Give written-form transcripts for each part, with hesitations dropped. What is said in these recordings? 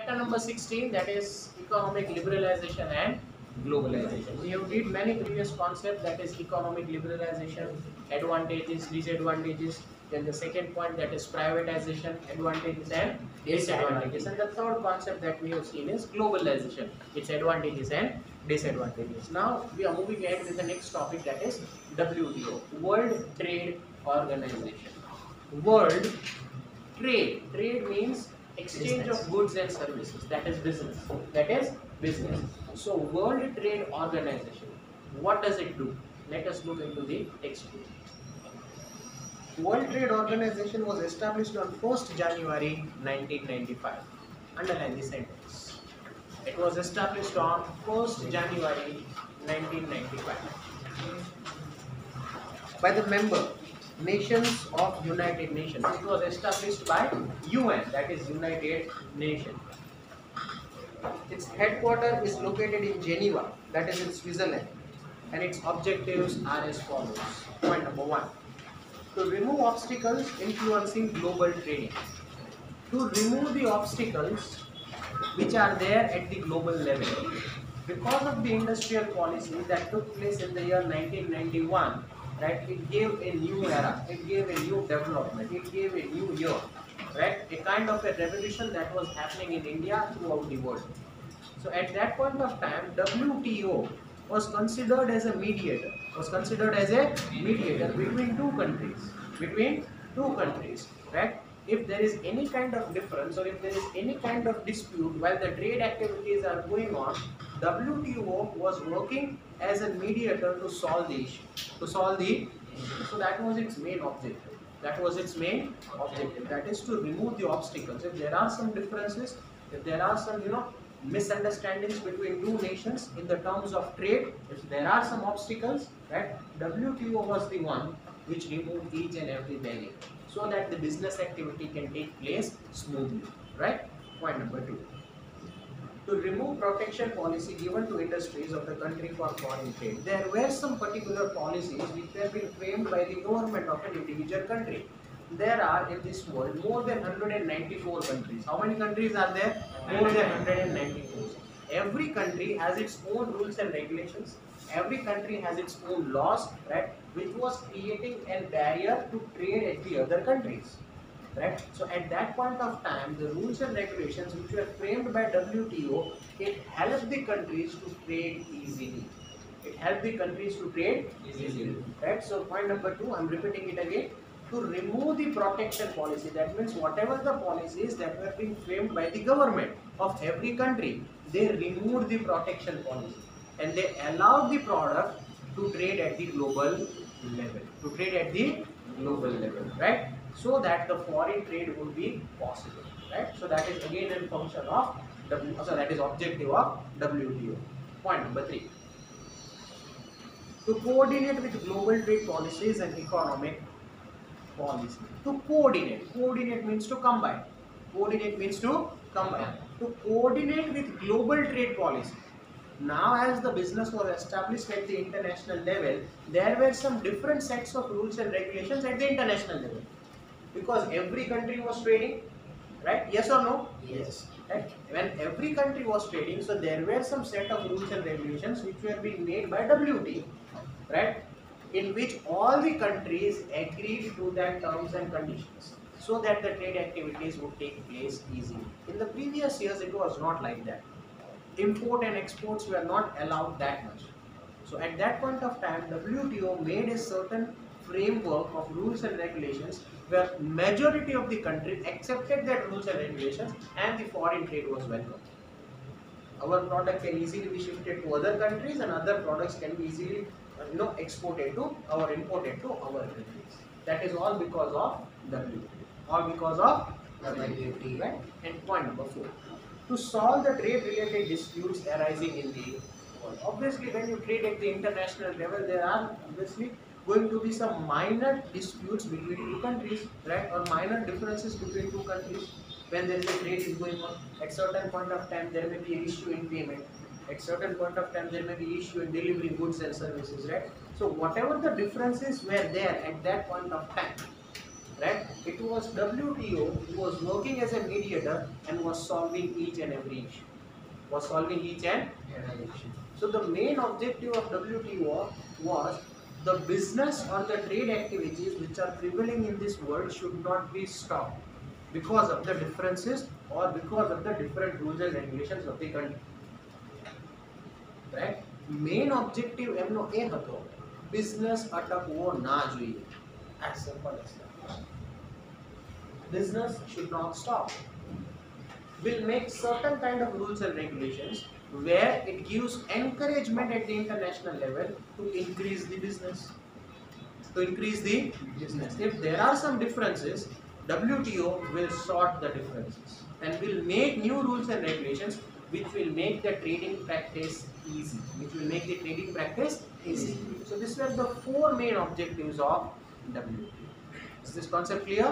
Chapter number 16, that is economic liberalization and globalization. We have did many previous concepts, that is economic liberalization, advantages, disadvantages. Then the second point, that is privatization, advantages and disadvantages. And the third concept that we have seen is globalization, its advantages and disadvantages. Now we are moving ahead with the next topic, that is WTO, World Trade Organization. World Trade. Trade means exchange of goods and services. That is business. That is business. So World Trade Organization, what does it do? Let us look into the text. World Trade Organization was established on 1st January 1995. Underline the sentence. It was established on 1st January 1995 by the member nations of United Nations. It was established by UN, that is United Nations. Its headquarters is located in Geneva, that is in Switzerland, and its objectives are as follows. Point number 1. To remove obstacles influencing global trading. To remove the obstacles which are there at the global level. Because of the industrial policy that took place in the year 1991, right, it gave a new era, it gave a new development, it gave a new year, right, a kind of a revolution that was happening in India throughout the world. So at that point of time, WTO was considered as a mediator, between two countries, right? If there is any kind of difference or if there is any kind of dispute while the trade activities are going on, WTO was working as a mediator to solve the issue. So that was its main objective. That is to remove the obstacles. If there are some differences, if there are some, misunderstandings between two nations in the terms of trade, if there are some obstacles, right, WTO was the one which removed each and every barrier so that the business activity can take place smoothly, right? Point number 2. To remove protection policy given to industries of the country for foreign trade. There were some particular policies which have been framed by the government of an individual country. There are in this world more than 194 countries. How many countries are there? More than 194. Every country has its own rules and regulations. Every country has its own laws, right, which was creating a barrier to trade at the other countries. Right? So at that point of time, the rules and regulations which were framed by WTO, it helped the countries to trade easily. Right? So point number 2, I'm repeating it again. To remove the protection policy, that means whatever the policies that were being framed by the government of every country, they removed the protection policy and they allowed the product to trade at the global level. Right? So that the foreign trade would be possible, right? So that is again a function of that is objective of WTO. Point number 3. To coordinate with global trade policies and economic policy. To coordinate means to combine. To coordinate with global trade policy. Now as the business was established at the international level, there were some different sets of rules and regulations at the international level. Because every country was trading, right? Yes or no? Yes. Right? When every country was trading, so there were some set of rules and regulations which were being made by WTO, right? In which all the countries agreed to their terms and conditions so that the trade activities would take place easily. In the previous years, it was not like that. Import and exports were not allowed that much. So at that point of time, WTO made a certain framework of rules and regulations where majority of the countries accepted that rules and regulations and the foreign trade was welcome. Our product can easily be shifted to other countries and other products can be easily exported to or imported to our countries. That is all because of WTO. Right? And point number 4. To solve the trade related disputes arising in the world. Obviously when you trade at the international level, there are obviously going to be some minor disputes between two countries, right, or minor differences between two countries when there is a trade is going on. At certain point of time there may be an issue in payment, at certain point of time there may be issue in delivering goods and services, right? So whatever the differences were there at that point of time, right, It was WTO who was working as a mediator and was solving each and every issue. Was solving each and every issue. So the main objective of WTO was the business or the trade activities which are prevailing in this world should not be stopped because of the differences or because of the different rules and regulations of the country. Right? Main objective એમનો એ હતો business અટકવો ના જોઈએ. As simple as that. Business should not stop. Will make certain kind of rules and regulations where it gives encouragement at the international level to increase the business. To increase the business. If there are some differences, WTO will sort the differences and will make new rules and regulations which will make the trading practice easy. Which will make the trading practice easy. So these were the four main objectives of WTO. Is this concept clear?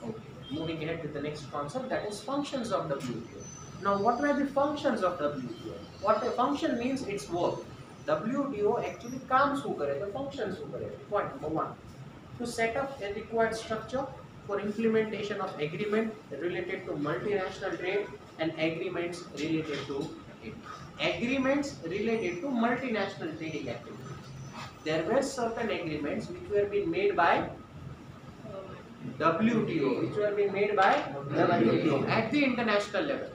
Okay. Moving ahead to the next concept, that is functions of WTO. Now, what were the functions of WTO? What a function means, its work. WTO actually काम શું કરે, the functions શું કરે. Point number 1, to set up a required structure for implementation of agreement related to multinational trade and agreements related to it. Agreements related to multinational trading activities. There were certain agreements which were being made by WTO, which were being made by WTO at the international level,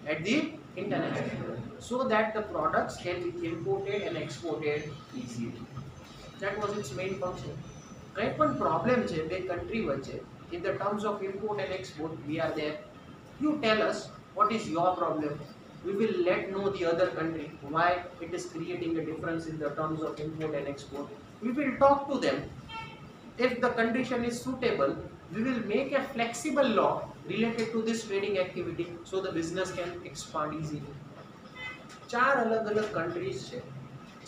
so that the products can be imported and exported easily. That was its main function. કઈ પણ problem છે બે country વચ્ચે, in the terms of import and export, we are there. You tell us what is your problem. We will let know the other country why it is creating a difference in the terms of import and export. We will talk to them. If the condition is suitable, we will make a flexible law related to this trading activity so the business can expand easily. चार अलग अलग countries છે,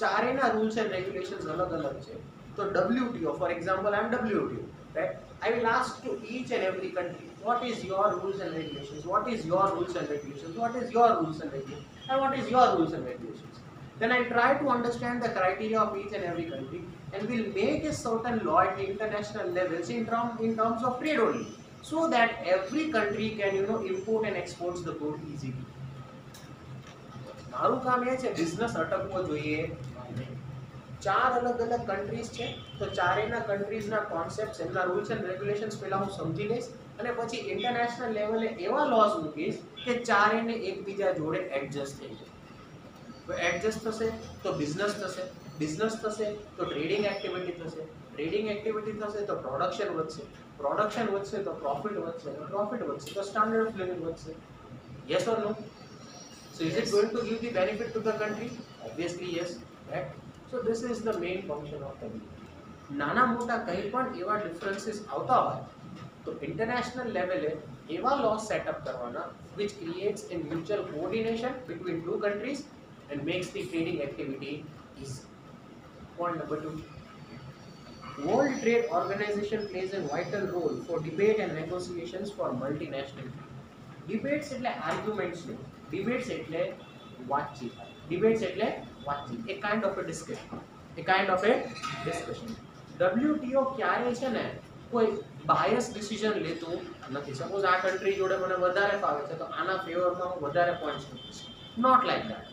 ચારેના rules and regulations अलग अलग છે. So WTO, for example, I am WTO, right? I will ask to each and every country, what is your rules and regulations? What is your rules and regulations? What is your rules and regulations? And what is your rules and regulations? Then I try to understand the criteria of each and every country and will make a certain law at the international levels in terms of trade only, so that every country can import and export the good easily. મારું કામ એ છે business અટકવો જોઈએ. ચાર अलग अलग countries છે, તો ચારેના countries ના concepts, એમના rules and regulations પહેલા હું સમજી લઈશ અને પછી international લેવલે એવા laws મૂકીશ કે ચારેને એકબીજા જોડે એડજસ્ટ થઈ જાય. તો એડજસ્ટ થશે તો બિઝનેસ થશે, બિઝનેસ થશે તો ટ્રેડિંગ એક્ટિવિટી થશે, ટ્રેડિંગ એક્ટિવિટી થશે તો પ્રોડક્શન વધશે, પ્રોડક્શન વધશે તો પ્રોફિટ વધશે, પ્રોફિટ વધશે તો સ્ટાન્ડર્ડ ઓફ લિવિંગ વધશે. Yes or no? So is it going to give the benefit to the country? Obviously yes, right? So this is the main function of WTO. નાના મોટા કંઈ પણ એવા differences આવતા હોય તો international level એવા laws set up કરવાના which creates a mutual coordination between two countries and makes the trading activity easy. Point number 2, World Trade Organization plays a vital role for debate and negotiations for multinational trade. Debates એટલે arguments નહીં, debates એટલે વાતચીત, debates એટલે વાતચીત, a kind of a discussion, WTO ક્યારે છે ને કોઈ બાયસ ડિસિઝન લેતું નથી. સપોઝ આ કન્ટ્રી જોડે મને વધારે ફાવે છે તો આના ફેવરમાં હું વધારે પોઈન્ટ્સ મૂકીશ. Not like that.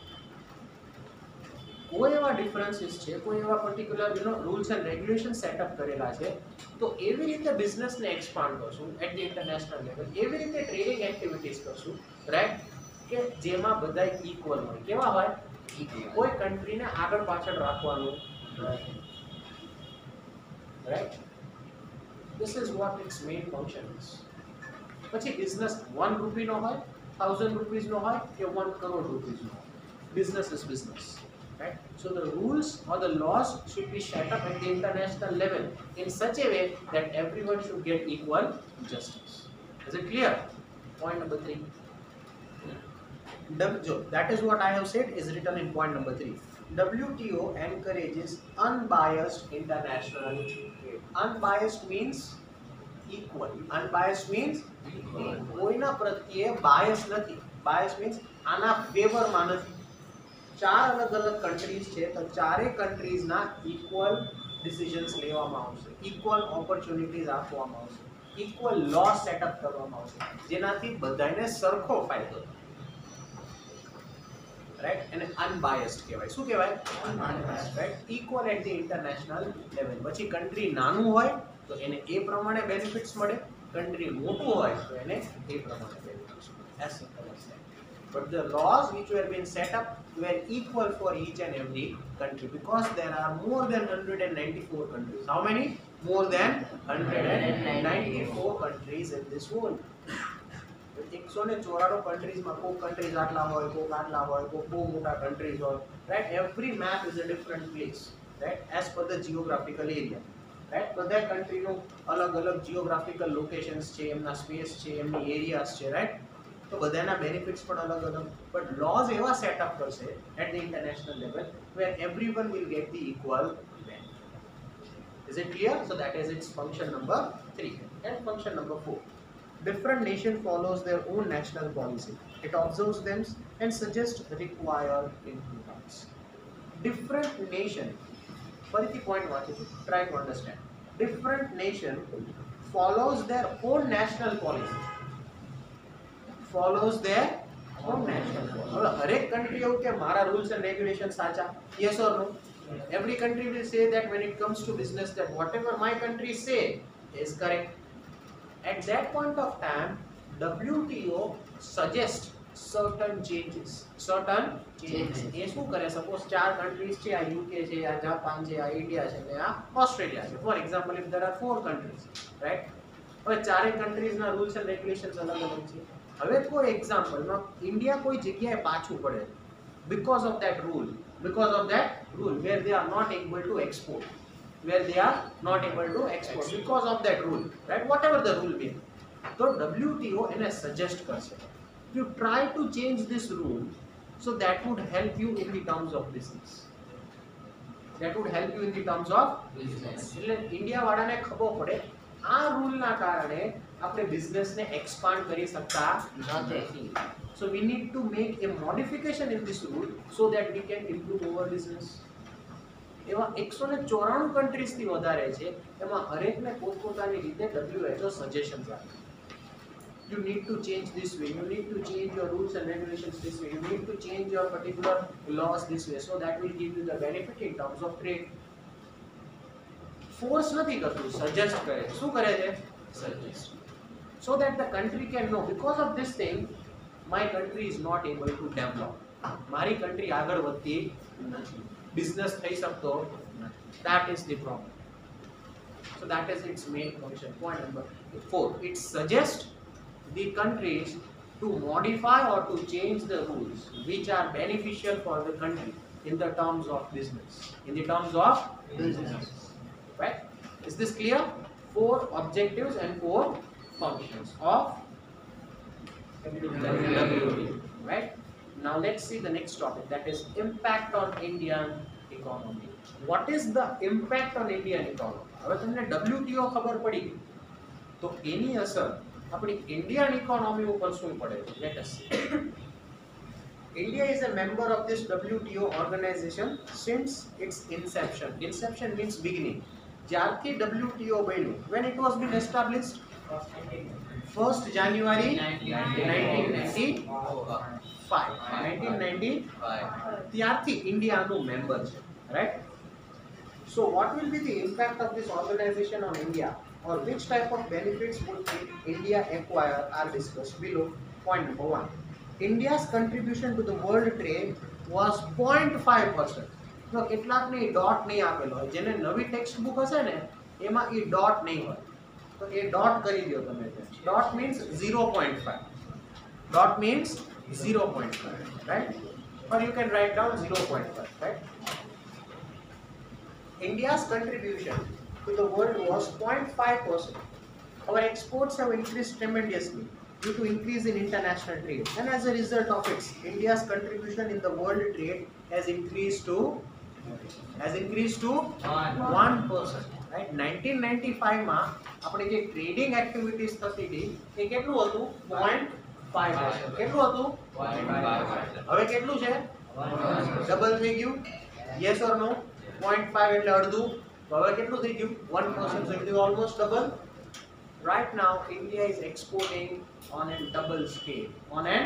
કોઈ એવા ડિફરન્સીસ છે, કોઈ એવા particular rules and regulation setup કરેલા છે, તો એવી રીતે બિઝનેસને એક્સપાન્ડ કરશું એટ ધ ઇન્ટરનેશનલ લેવલ, એવી રીતે ટ્રેડિંગ એક્ટિવિટીઝ કરશું, રાઈટ, કે જેમાં બધા ઇક્વલ હોય. કેવા હોય? કોઈ કન્ટ્રીને આગળ પાછળ રાખવાનું, right. This is what its main function is. પછી બિઝનેસ 1 રૂપી નો હોય, 1000 રૂપીસ નો હોય કે 1 કરોડ રૂપીસ નો હોય. Business is business. Right? So the rules or the laws should be set up at the international level in such a way that everyone should get equal justice. Is it clear? Point number 3. That is what I have said is written in point number 3. WTO encourages unbiased international trade. Unbiased means equal. Unbiased means equal. કોઈના પ્રત્યે bias નથી. Bias means આના ફેવરમાં નથી. ચાર અલગ અલગ countries છે તો ચારે કન્ટ્રીઝના ઇક્વલ ડિસિઝન્સ લેવામાં આવશે, ઇક્વલ ઓપોર્ચ્યુનિટીઝ આપવામાં આવશે. ઇક્વલ લો સેટઅપ કરવામાં આવશે જેનાથી બધાને સરખો ફાયદો થાય, રાઈટ? એને અનબાયસ્ડ કહેવાય. શું કહેવાય? Unbiased, right? Equal at the international level. પછી કન્ટ્રી નાનું હોય તો એને એ પ્રમાણે બેનિફિટ્સ મળે, કન્ટ્રી મોટું હોય તો એને એ પ્રમાણે બેનિફિટ્સ મળે. As simple as that. But the laws which were being set up were equal for each and every country because there are more than 194 countries. How many? More than 194 countries in this world. 194 countries માં કોઈ countries આટલા હોય, કોઈ આટલા હોય, કોઈ બહુ મોટા countries હોય, right? Every map is a different place, right? As per the geographical area, right? બધા country નું અલગ-અલગ geographical locations છે, એમના space છે, એમની areas છે, right? તો બધાના benefits પણ અલગ-અલગ, but laws એવા set up કરશે at the international level where everyone will get the equal benefit. Is it clear? So that is its function number 3. And function number 4. Different nation follows their own national policy. It observes them and suggests required improvements. Different nation. ફરીથી point વાંચું છું. Try to understand. Different nation follows their own national policy. Follows their own national policy. હવે હરેક country એવું કે મારા rules and regulations સાચા? Yes or no? Every country will say that when it comes to business that whatever my country say is correct. At that point of time, WTO suggests certain changes. Certain changes. ये શું કરે? Suppose 4 countries છે, આ UK છે, આ Japan છે, આ India છે, અને આ ઓસ્ટ્રેલિયા છે. For example, if there are 4 countries, right? હવે ચારે countries ના rules and regulations અલગ-અલગ છે. હવે કોઈ એક્ઝામ્પલમાં ઇન્ડિયા કોઈ જગ્યાએ પાછું પડે because of that rule where they are not able to export, because of that rule, right? Whatever the rule be, so WTO એને suggest કરશે you try to change this rule so that would help you in the terms of business. એટલે India વાળાને ખબર પડે આ રૂલના કારણે આપણે બિઝનેસને expand કરી શકતા નથી. So we need to make a modification in this rule so that we can improve our business. એવા 194 countries થી વધારે છે, એમાં હરેકને પોતપોતાની રીતે WHO સજેશન્સ આપે. You need to change this way, you need to change your rules and regulations this way, you need to change your particular laws this way, so that will give you the benefit in terms of trade. Force નથી કરતું, suggest કરે. શું કરે છે? Suggest. So that the country can know because of this thing my country is not able to develop. મારી country આગળ વધતી નથી, business થઈ શકતો નથી. That is the problem. So that is its main function. Point number 4. It suggests the countries to modify or to change the rules which are beneficial for the country in the terms of business. Right? Is this clear? 4 objectives and 4 functions of WTO. Right? Now let's see the next topic, that is impact on Indian economy. What is the impact on Indian economy? હવે તમને WTO ખબર પડી ગઈ તો એની અસર આપણી Indian economy ઉપર શું પડે છે? Let us see. India is a member of this WTO organization since its inception. Inception means beginning. જ્યારથી WTO બન્યું, when it was been established? 1st January 1995. ત્યારથી ઇન્ડિયાનું મેમ્બર છે, right? So what will be the impact of this organization on India, or which type of benefits would India acquire are discussed below. Point number 1. India's contribution to the world trade was 0.5%. No, કેટલાકને dot નહીં આપેલો હોય, જેને નવી text book હશે ને એમાં એ dot નહીં હોય, તો એ ડોટ કરી દો તમે. Dot means 0.5. Dot means 0.5, right? Or you can write down 0.5, right? India's contribution to the world was 0.5%. Our exports have increased tremendously due to increase in international trade, and as a result of it, India's contribution in the world trade has increased to 1%. Right? 1995 માં આપણે જે trading activities થતી હતી એ કેટલું હતું? 0.5%. કેટલું હતું? 0.5%. હવે કેટલું છે? ડબલ થઈ ગયું? યસ ઓર નો? 0.5 એટલે અડધું. તો હવે કેટલું થઈ ગયું? 1%. So it is almost double. Right now, India is exporting on a double scale. On a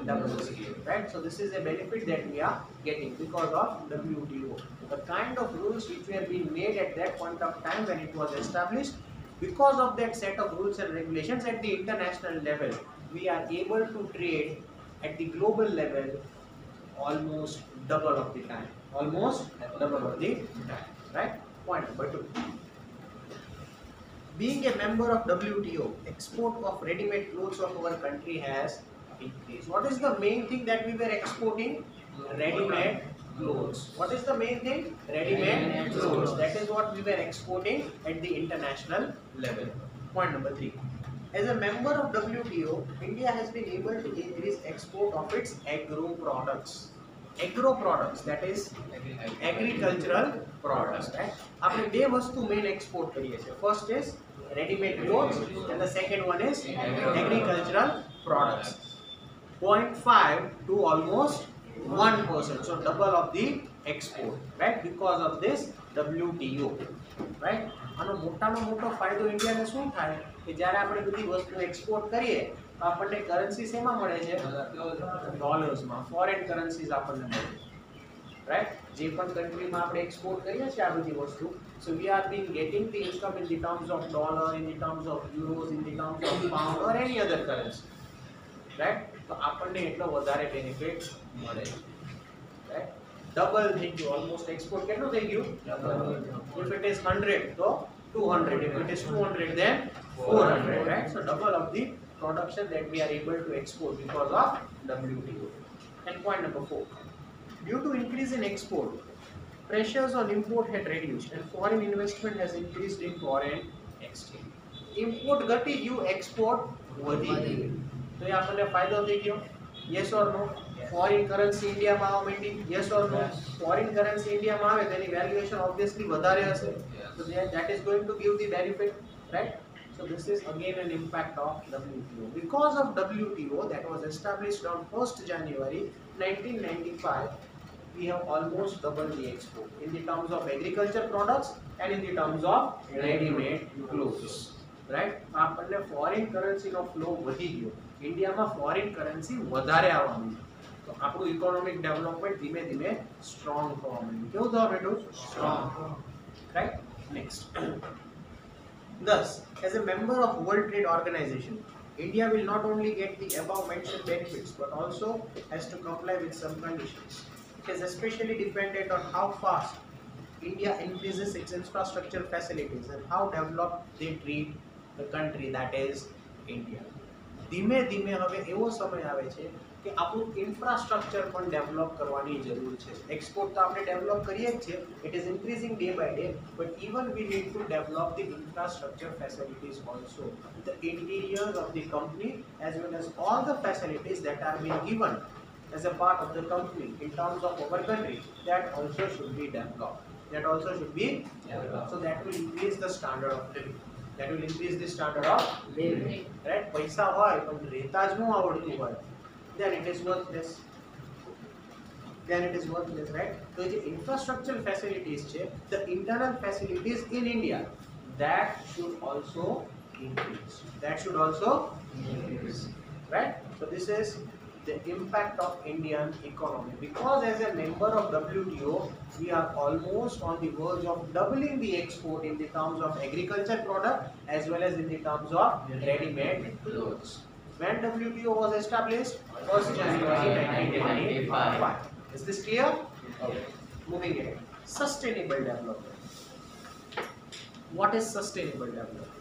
double scale, right? So this is a benefit that we are getting because of WTO. The kind of rules which were being made at that point of time when it was established, because of that set of rules and regulations at the international level, we are able to trade at the global level almost double of the time. Almost double of the time, right? Point number 2. Being a member of WTO, export of ready-made clothes of our country has increased. What is the main thing that we were exporting? Ready-made clothes. What is the main thing? Ready-made clothes. That is what we were exporting at the international level. Point number 3. As a member of WTO, India has been able to increase export of its agro products. Agro products, that is agricultural products, right? આપણે બે વસ્તુ main export કરીએ છીએ. First is ready-made clothes and the second one is agricultural products. 0.5 to almost 1%, so double of the export, right? Because of this WTO, right? આનો મોટામાં મોટો ફાયદો ઇન્ડિયાને શું થાય કે જ્યારે આપણે બધી વસ્તુ એક્સપોર્ટ કરીએ તો આપણને કરન્સી શેમાં મળે છે? ડોલર્સમાં, ફોરેન કરન્સીઝ આપણને મળે, રાઈટ? જે પણ કન્ટ્રીમાં આપણે એક્સપોર્ટ કરીએ છીએ આ બધી વસ્તુ, so we are being getting the income in the terms of dollar, in the terms of euros, in the terms of pound or any other currency, right? તો આપણને એટલો વધારે બેનિફિટ મળે, right? Double થઈ ગયું, almost export કેટલું થઈ ગયું? If it is 100 તો 200, if it is 200 then 400, right? So double of the production that we are able to export because of WTO. And point number 4, due to increase in export, pressures on import had reduced and foreign investment has increased in foreign exchange. Import ઘટી ગયું, export વધી ગયું, તો એ આપણને ફાયદો થઈ ગયો. Yes or no? Foreign currency India માં આવવા માંડી. Yes or no? Foreign currency India માં આવે તેની valuation obviously વધારે હશે, so that is going to give the benefit, right? So this is again an impact of WTO. Because of WTO that was established on 1st January 1995, we have almost doubled the export in the terms of agriculture products and in the terms of ready-made clothes, right? આપણને foreign currency નો flow વધી ગયો, ઇન્ડિયામાં foreign currency વધારે આવવા માંડી, તો આપણું economic development ધીમે ધીમે strong થવા માંડ્યું. કેવું થવા માંડ્યું? Strong, right? Next. Thus, as a member of World Trade Organization, India will not only get the above mentioned benefits but also has to comply with some conditions. It is especially dependent on how fast India increases its infrastructure facilities and how developed they treat the country, that is India. ધીમે ધીમે હવે એવો સમય આવે છે કે આપણું infrastructure પણ ડેવલપ કરવાની જરૂર છે. એક્સપોર્ટ તો આપણે ડેવલપ કરીએ જ છે, it is increasing day by day, but even we need to develop the infrastructure facilities also, the interiors of the company as well as all the facilities that are being given as a part of the company in terms of our country, that also should be developed. That also should be developed. So that will increase the standard of living. That will increase the standard of living, right? પૈસા હોય પણ રહેતા જ ન આવડતું હોય, then it is worthless. Right? So the infrastructure facilities છે, the internal facilities in India, that should also increase. Right? So this is the impact of Indian economy, because as a member of WTO we are almost on the verge of doubling the export in the terms of agriculture product as well as in the terms of ready-made clothes. When WTO was established? 1st January 1995. Is this clear? Okay. Moving ahead. Sustainable development. What is sustainable development?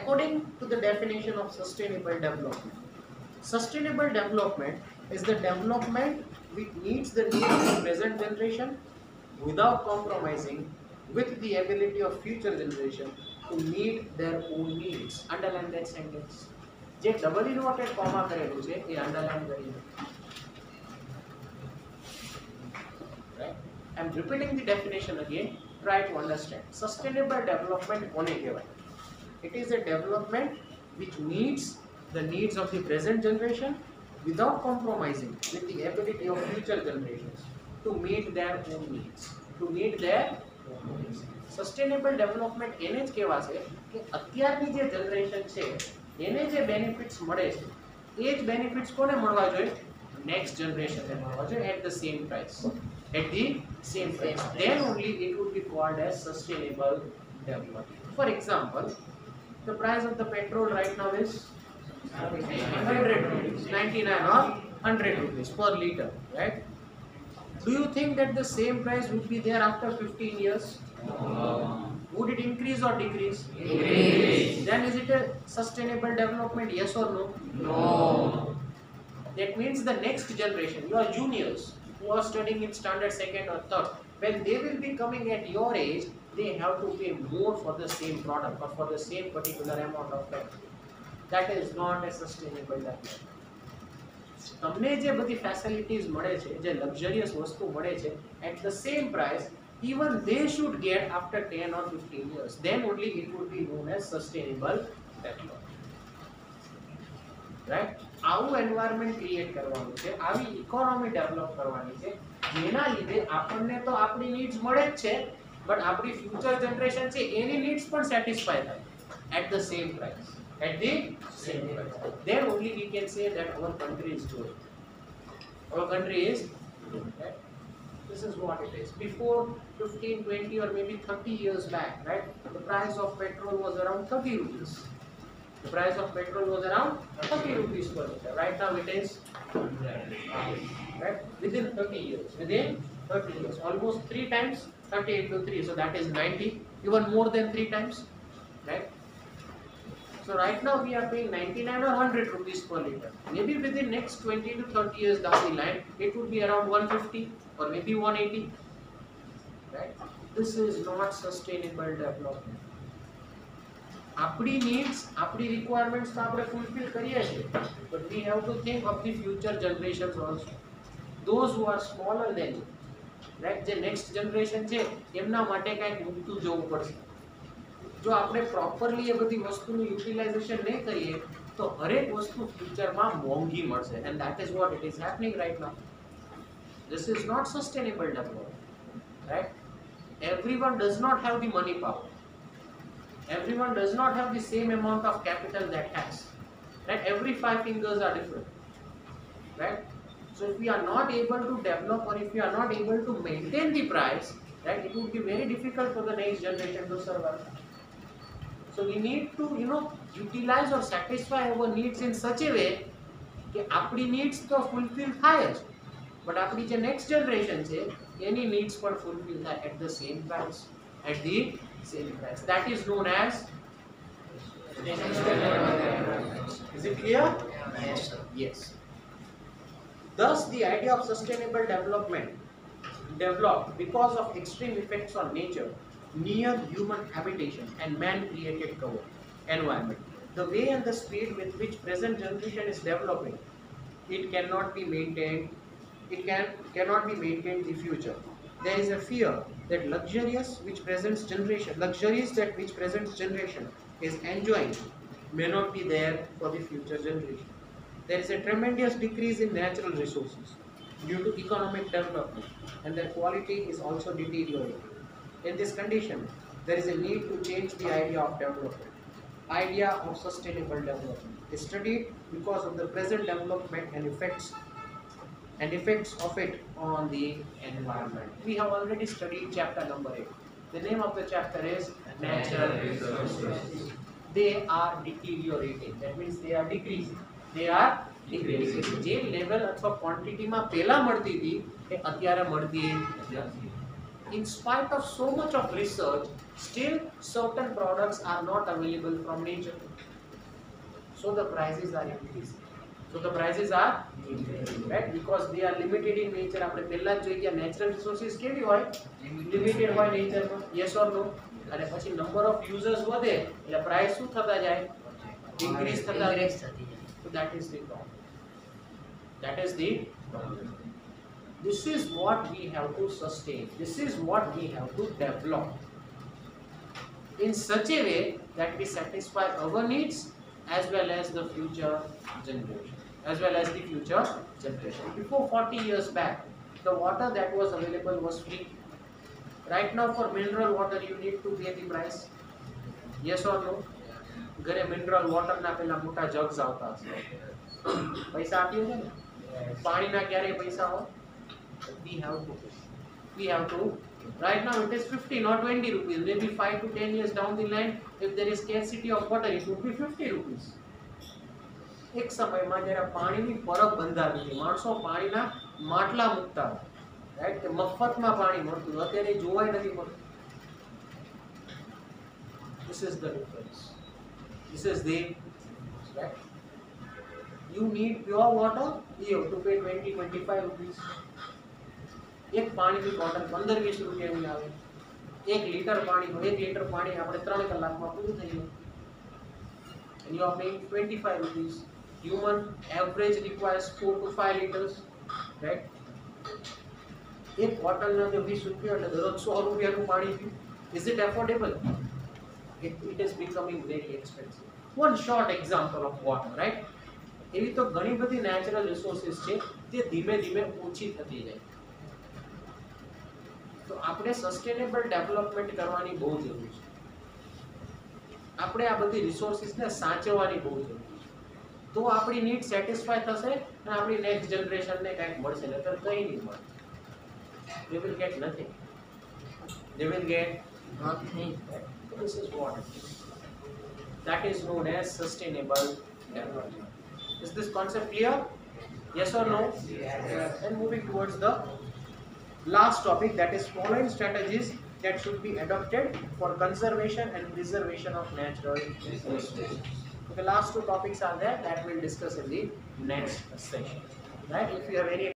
According to the definition of sustainable development, sustainable development is the development which meets the needs of the present generation without compromising with the ability of future generation to meet their own needs. Underline that sentence. જે double inverted comma કરેલું છે એ underline કરી દો. Right? I am repeating the definition again. Try to understand. Sustainable development કોને કહેવાય? It is a development which meets the needs of the present generation without compromising with the ability of future generations to meet their own needs. Sustainable development એને જ કહેવા છે કે અત્યારની જે generation છે એને જે બેનિફિટ્સ મળે છે એ જ બેનિફિટ્સ કોને મળવા જોઈએ? નેક્સ્ટ જનરેશનને મળવા જોઈએ at the same price. At the same price. Then only it would be called as sustainable development. For example, the price of the petrol right now is 100 rupees, 99 or 100 rupees per liter, right? Do you think that the same price would be there after 15 years? Would it increase or decrease? Increase. Then is it a sustainable development? Yes or no? No. That means the next generation, your juniors who are studying in standard second or third, when they will be coming at your age, they have to pay more for the same product or for the same particular amount of petrol. That is not a sustainable development. તમને જે બધી facilities મળે છે, જે luxurious વસ્તુ મળે છે at the same price, even they should get after 10 or 15 years. Then only it would be known as sustainable development. Right? આવું એન્વાયરમેન્ટ ક્રિએટ કરવાનું છે, આવી ઇકોનોમી ડેવલપ કરવાની છે જેના લીધે આપણને તો આપણી નીડ્સ મળે જ છે, બટ આપણી ફ્યુચર જનરેશન છે એની નીડ્સ પણ સેટિસ્ફાય થાય at the same price. At the same price. Then only we can say that our country is good. Our country is good. Right? This is what it is. Before 15, 20 or maybe 30 years back, right? The price of petrol was around 30 rupees. The price of petrol was around 30 rupees per liter. Right now it is right? Within 30 years. Within 30 years. Almost 3 times 30 into 3. So that is 90. Even more than 3 times. Right? So right now we are paying 99 or 100 rupees per liter. Maybe within next 20 to 30 years down the line, it would be around 150 or maybe 180. Right? This is not sustainable development. આપણી needs, આપણી requirements તો આપણે fulfill કરીએ છીએ, but we have to think of the future generations also. Those who are smaller than you, right? જે next generation છે એમના માટે કંઈક મૂકતું જવું પડશે. જો આપણે પ્રોપરલી એ બધી વસ્તુનું યુટિલાઇઝેશન નહીં કરીએ તો હરેક વસ્તુ ફ્યુચરમાં મોંઘી મળશે, and that is what it is happening right now. This is not sustainable development, right? Everyone does not have the money power. Everyone does not have the same amount of capital that has, right? Every 5 fingers are different, right? So if we are not able to develop or if we are not able to maintain the price, right, it would be very difficult for the next generation to survive. So we need to, utilize or satisfy our needs in such a way કે આપણી needs તો fulfill થાય જ, but આપણી જે next generation છે એની needs પણ fulfill થાય at the same price. At the same price. That is known as. Is it clear? Yes, sir. Yes. Thus, the idea of sustainable development developed because of extreme effects on nature, near human habitation, and man-created cover environment. The way and the speed with which present generation is developing, it cannot be maintained. It cannot be maintained in the future. There is a fear that luxuries that which present generation is enjoying may not be there for the future generation. There is a tremendous decrease in natural resources due to economic development, and their quality is also deteriorating. In this condition, there is a need to change the idea of development. Idea of sustainable development is studied because of the present development and effects of it on the environment. We have already studied chapter number 8. The name of the chapter is natural resources. They are deteriorating. That means they are decreasing. They are decreasing. જે level અથવા ક્વોન્ટિટીમાં પહેલા મળતી હતી એ અત્યારે મળતી નથી. In spite of so much of research, still certain products are not available from nature. So the prices are increasing. So the prices are increasing, right? Because they are limited in nature. આપણે પહેલા જ જોઈ ગયા natural resources કેવી હોય? Limited હોય નેચરમાં. Yes or no? અને પછી number of users વધે એટલે price શું થતા જાય? Increase થતા જાય. So that is the problem. That is the problem. This is what we have to sustain. This is what we have to develop in such a way that we satisfy our needs as well as the future generation. Before 40 years back, the water that was available was free. Right now for mineral water you need to pay the price. Yes or no? ઘરે mineral water ના પેલા મોટા જગ્સ આવતા હશે, પૈસા આપ્યો છે ને? પાણીના ક્યારે પૈસા હોય? We have to pay. We have to. Right now it is 50, not 20 rupees. Maybe 5 to 10 years down the line, if there is scarcity of water, it would be 50 rupees. એક સમયમાં જ્યારે પાણીની પરબ બંધાવી હતી, માણસો પાણીના માટલા મૂકતા, રાઈટ, કે મફતમાં પાણી મળતું, અત્યારે જોવાય નથી મળતું. This is the difference. This is the, right? You need pure water, you have to pay 20-25 rupees. એક પાણીની બોટલ 15-20 રૂપિયાની આવે. 1 લિટર પાણી, 1 લિટર પાણી આપણે 3 કલાકમાં પૂરું થઈ જાય. And you are paying 25 rupees. Human average requires 4 to 5 liters, right? એક બોટલના જો 20 રૂપિયા એટલે દરરોજ 100 રૂપિયાનું પાણી પીવું. Is it affordable? It is becoming very expensive. One short example of water, right? એવી તો ઘણી બધી નેચરલ રિસોર્સિસ છે જે ધીમે ધીમે ઓછી થતી જાય. તો આપણે સસ્ટેનેબલ ડેવલપમેન્ટ કરવાની બહુ જરૂર છે. આપણે આ બધી રિસોર્સિસને સાચવવાની બહુ જરૂર છે. તો આપણી નીડ સેટિસ્ફાય થશે અને આપણી નેક્સ્ટ જનરેશનને કંઈક મળશે, નહીતર કંઈ નહીં મળે. They will get nothing. They will get nothing. This is what it is. That is known as sustainable development. Is this concept clear? Yes or no? Yes. And moving towards the last topic, that is following strategies that should be adopted for conservation and preservation of natural resources. So the last two topics are there that we'll discuss in the next session. Right? If you have any